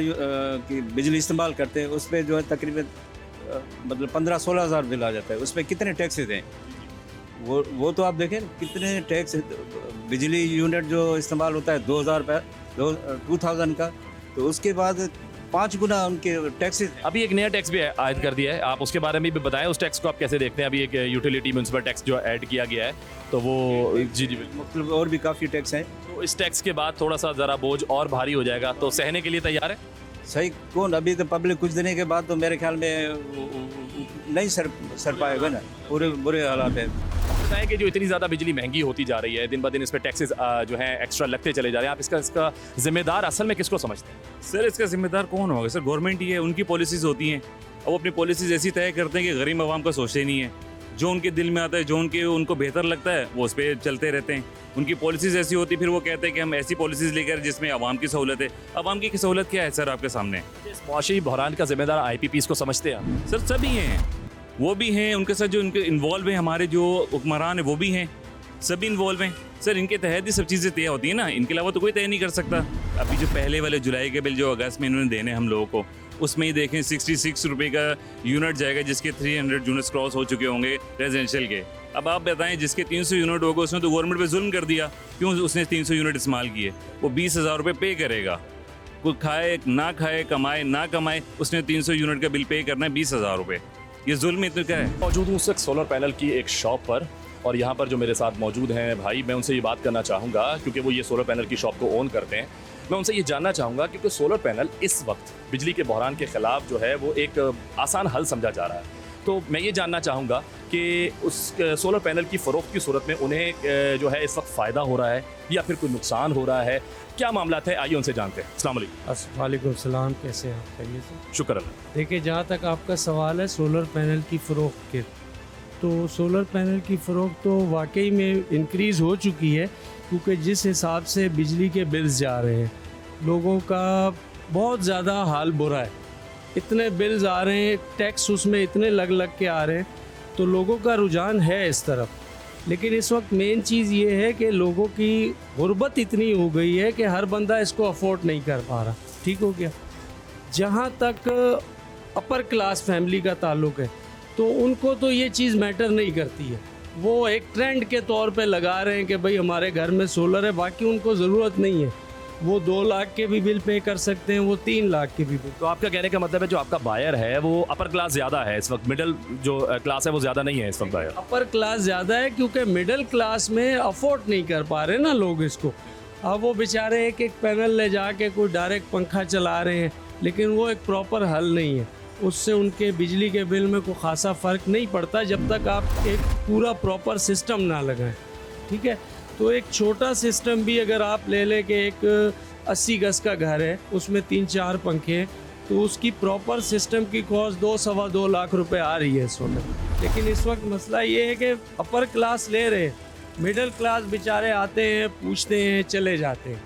की बिजली इस्तेमाल करते हैं, उस पर जो है तकरीबन मतलब 15-16 हज़ार बिल आ जाता है। उस पर कितने टैक्सेस हैं वो तो आप देखें कितने टैक्स। बिजली यूनिट जो इस्तेमाल होता है 2000 का, तो उसके बाद 5 गुना उनके टैक्सेस। अभी एक नया टैक्स भी आयद कर दिया है, आप उसके बारे में भी बताएं, उस टैक्स को आप कैसे देखते हैं? अभी एक यूटिलिटी म्यूनसिपल टैक्स जो ऐड किया गया है, तो वो जी मतलब और भी काफ़ी टैक्स हैं। तो इस टैक्स के बाद थोड़ा सा ज़रा बोझ और भारी हो जाएगा, तो सहने के लिए तैयार है? सही कौन, अभी तो पब्लिक कुछ देने के बाद तो मेरे ख्याल में नहीं सर पाएगा ना, पूरे बुरे हालात हैं। बताएं कि जो इतनी ज़्यादा बिजली महंगी होती जा रही है, दिन ब दिन इस पर टैक्सेस जो हैं एक्स्ट्रा लगते चले जा रहे हैं, आप इसका जिम्मेदार असल में किसको समझते हैं? सर इसका जिम्मेदार कौन होगा? सर गवर्नमेंट ही है, उनकी पॉलिसीज़ होती हैं, अब वो अपनी पॉलिसीज़ ऐसी तय करते हैं कि गरीब आवाम का सोचते ही नहीं है। जो उनके दिल में आता है, जो उनको बेहतर लगता है, वो उस पर चलते रहते हैं। उनकी पॉलिसीज़ ऐसी होती, फिर वो कहते हैं कि हम ऐसी पॉलिसीज़ लेकर जिसमें आवाम की सहूलत है। आवाम की सहूलत क्या है सर आपके सामने? इस मुआशी बहरान का जिम्मेदार IPPs को समझते हैं आप? सर सभी हैं, वो भी हैं, उनके साथ जो उनके इन्वॉल्व हैं, हमारे जो हुक्मरान हैं वो भी हैं, सभी इन्वॉल्व हैं। सर इनके तहत ही सब चीज़ें तय होती हैं ना, इनके अलावा तो कोई तय नहीं कर सकता। अभी जो पहले वाले जुलाई के बिल जो अगस्त में इन्होंने देने हम लोगों को, उसमें ही देखें 66 रुपये का यूनिट जाएगा, जिसके 300 यूनिट्स क्रॉस हो चुके होंगे रेजिडेंशियल के। अब आप बताएं जिसके 300 यूनिट होगा उसने तो गवर्नमेंट पे जुल्म कर दिया। क्यों उसने 300 यूनिट इस्तेमाल किए? वो 20,000 रुपये पे करेगा, कोई खाए ना खाए, कमाए ना कमाए, उसने 300 यूनिट का बिल पे करना है 20,000 रुपये। ये जुल्म इतना क्या है? मौजूद हूँ उस वक्त सोलर पैनल की एक शॉप पर और यहाँ पर जो मेरे साथ मौजूद हैं भाई, मैं उनसे ये बात करना चाहूँगा क्योंकि वो ये सोलर पैनल की शॉप को ओन करते हैं। मैं उनसे ये जानना चाहूँगा क्योंकि सोलर पैनल इस वक्त बिजली के बहरान के ख़िलाफ़ जो है वो एक आसान हल समझा जा रहा है। तो मैं ये जानना चाहूँगा कि उस सोलर पैनल की फ़रोख्त की सूरत में उन्हें जो है इस वक्त फ़ायदा हो रहा है या फिर कोई नुकसान हो रहा है, क्या मामला है, आइए उनसे जानते हैं। अस्सलाम वालेकुम। वालेकुम सलाम, कैसे हैं आप? खैरियत से? शुक्र अल्लाह। देखिए, जहाँ तक आपका सवाल है सोलर पैनल की फ़रोख्त के, तो सोलर पैनल की फ़रोख्त तो वाकई में इंक्रीज़ हो चुकी है क्योंकि जिस हिसाब से बिजली के बिल्स जा रहे हैं लोगों का बहुत ज़्यादा हाल बुरा है। इतने बिल्स आ रहे हैं, टैक्स उसमें इतने लग के आ रहे हैं, तो लोगों का रुझान है इस तरफ। लेकिन इस वक्त मेन चीज़ ये है कि लोगों की गुर्बत इतनी हो गई है कि हर बंदा इसको अफोर्ड नहीं कर पा रहा। ठीक हो गया। जहाँ तक अपर क्लास फैमिली का ताल्लुक़ है तो उनको तो ये चीज़ मैटर नहीं करती है, वो एक ट्रेंड के तौर पे लगा रहे हैं कि भाई हमारे घर में सोलर है, बाकी उनको ज़रूरत नहीं है। वो 2 लाख के भी बिल पे कर सकते हैं, वो 3 लाख के भी बिल। तो आपका कहने का मतलब है जो आपका बायर है वो अपर क्लास ज़्यादा है इस वक्त, मिडिल जो क्लास है वो ज़्यादा नहीं है इस वक्त बायर? अपर क्लास ज़्यादा है क्योंकि मिडिल क्लास में अफोर्ड नहीं कर पा रहे ना लोग इसको। अब वो बेचारे एक पैनल ले जाके कोई डायरेक्ट पंखा चला रहे हैं, लेकिन वो एक प्रॉपर हल नहीं है। उससे उनके बिजली के बिल में कोई ख़ासा फ़र्क नहीं पड़ता जब तक आप एक पूरा प्रॉपर सिस्टम ना लगाएं। ठीक है, तो एक छोटा सिस्टम भी अगर आप ले लें कि एक 80 गज का घर है, उसमें 3-4 पंखे हैं, तो उसकी प्रॉपर सिस्टम की कॉस्ट 2-2.25 लाख रुपए आ रही है इस वक्त। लेकिन इस वक्त मसला ये है कि अपर क्लास ले रहे हैं, मिडिल क्लास बेचारे आते हैं, पूछते हैं, चले जाते हैं,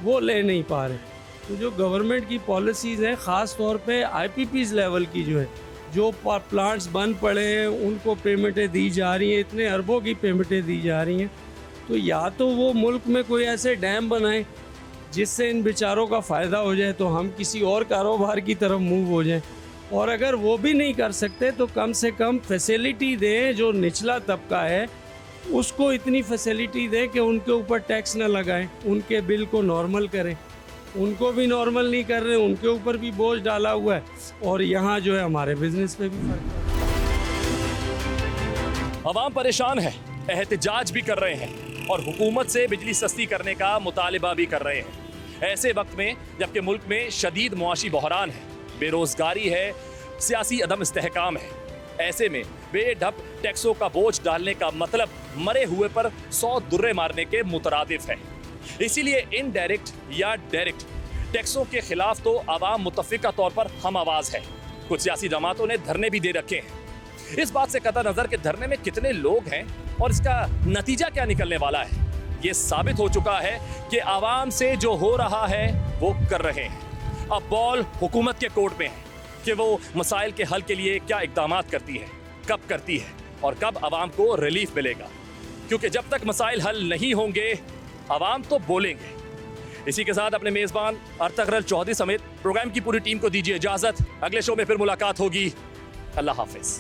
वो ले नहीं पा रहे। तो जो गवर्नमेंट की पॉलिसीज़ हैं, ख़ास तौर पे IPPs लेवल की जो है, जो प्लांट्स बंद पड़े हैं उनको पेमेंटें दी जा रही हैं, इतने अरबों की पेमेंटें दी जा रही हैं। तो या तो वो मुल्क में कोई ऐसे डैम बनाएं जिससे इन बेचारों का फ़ायदा हो जाए, तो हम किसी और कारोबार की तरफ मूव हो जाएं, और अगर वो भी नहीं कर सकते तो कम से कम फैसिलिटी दें। जो निचला तबका है उसको इतनी फैसिलिटी दें कि उनके ऊपर टैक्स ना लगाएं, उनके बिल को नॉर्मल करें। उनको भी नॉर्मल नहीं कर रहे, उनके ऊपर भी बोझ डाला हुआ है, और यहाँ जो है हमारे बिजनेस पे भी फर्क है। अवाम परेशान है, एहतजाज भी कर रहे हैं और हुकूमत से बिजली सस्ती करने का मुतालिबा भी कर रहे हैं। ऐसे वक्त में जबकि मुल्क में शदीद मुआशी बहरान है, बेरोज़गारी है, सियासी अदम इस्तेहकाम है, ऐसे में बेढब टैक्सों का बोझ डालने का मतलब मरे हुए पर 100 दुर्रे मारने के मुतरादिफ है। इसीलिए इनडायरेक्ट या डायरेक्ट टैक्सों के खिलाफ तो आवाम मुतफ़िका तौर पर हम आवाज़ है। कुछ सियासी जमातों ने धरने भी दे रखे हैं। इस बात से कतई नज़र के धरने में कितने लोग हैं और इसका नतीजा क्या निकलने वाला है, ये साबित हो चुका है कि आवाम से जो हो रहा है वो कर रहे हैं। अब बॉल हुकूमत के कोर्ट में है कि वो मसाइल के हल के लिए क्या इक़दाम करती है, कब करती है और कब आवाम को रिलीफ मिलेगा। क्योंकि जब तक मसाइल हल नहीं होंगे आवाम तो बोलेंगे। इसी के साथ अपने मेज़बान अर्तगरल चौधरी समेत प्रोग्राम की पूरी टीम को दीजिए इजाज़त। अगले शो में फिर मुलाकात होगी। अल्लाह हाफिज़।